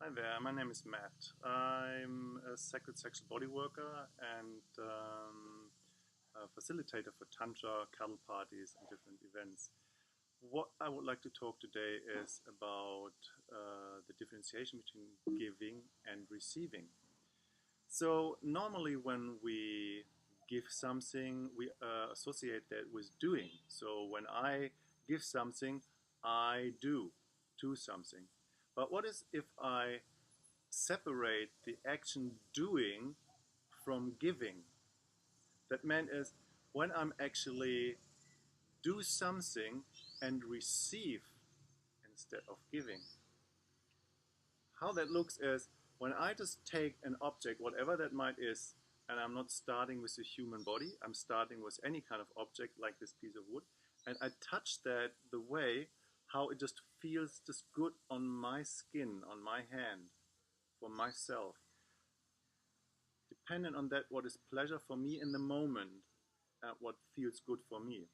Hi there, my name is Matt. I'm a sacred sexual body worker and a facilitator for tantra, cuddle parties and different events. What I would like to talk today is about the differentiation between giving and receiving. So normally when we give something, we associate that with doing. So when I give something, I do something. But what is if I separate the action doing from giving? That meant is when I'm actually do something and receive instead of giving. How that looks is when I just take an object, whatever that might is, and I'm not starting with a human body, I'm starting with any kind of object like this piece of wood, and I touch that the way how it just feels just good on my skin, on my hand, for myself. Dependent on that, what is pleasure for me in the moment, what feels good for me.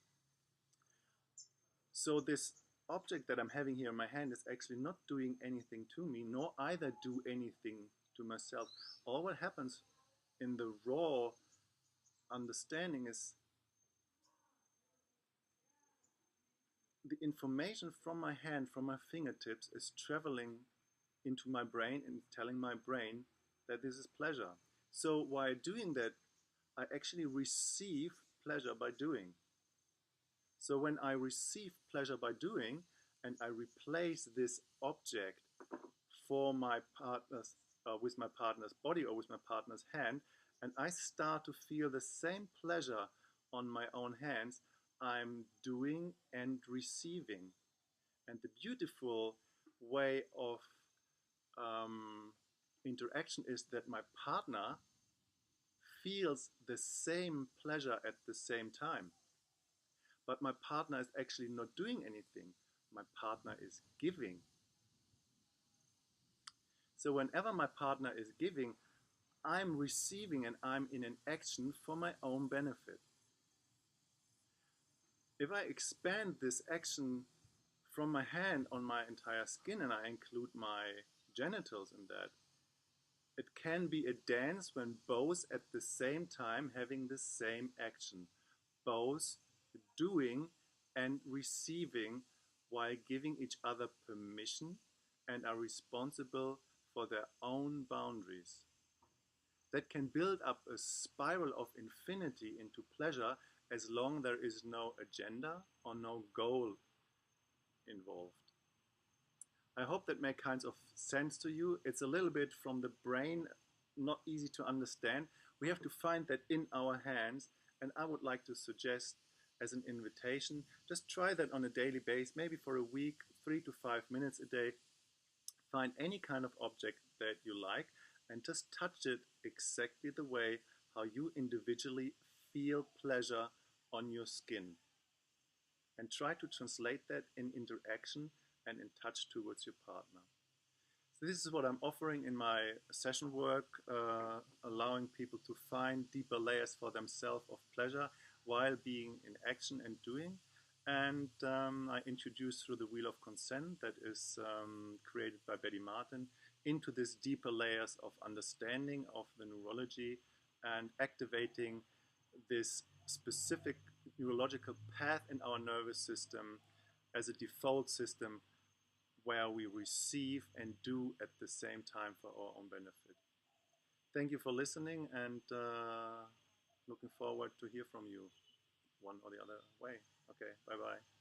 So this object that I'm having here in my hand is actually not doing anything to me, nor either do anything to myself. All what happens in the raw understanding is the information from my hand, from my fingertips, is traveling into my brain and telling my brain that this is pleasure. So while doing that, I actually receive pleasure by doing. So when I receive pleasure by doing and I replace this object for my partner's, with my partner's body or with my partner's hand, and I start to feel the same pleasure on my own hands, I'm doing and receiving. And the beautiful way of interaction is that my partner feels the same pleasure at the same time. But my partner is actually not doing anything. My partner is giving. So whenever my partner is giving, I'm receiving and I'm in an action for my own benefit. If I expand this action from my hand on my entire skin and I include my genitals in that, it can be a dance when both at the same time having the same action, both doing and receiving while giving each other permission and are responsible for their own boundaries. That can build up a spiral of infinity into pleasure as long there is no agenda or no goal involved. I hope that makes kinds of sense to you. It's a little bit from the brain, not easy to understand. We have to find that in our hands, and I would like to suggest as an invitation, just try that on a daily basis, maybe for a week, 3 to 5 minutes a day. Find any kind of object that you like and just touch it exactly the way how you individually feel pleasure on your skin. And try to translate that in interaction and in touch towards your partner. So this is what I'm offering in my session work, allowing people to find deeper layers for themselves of pleasure while being in action and doing. And I introduce through the Wheel of Consent that is created by Betty Martin into this deeper layers of understanding of the neurology and activating this specific neurological path in our nervous system as a default system where we receive and do at the same time for our own benefit. Thank you for listening and looking forward to hear from you one or the other way. Okay, bye-bye.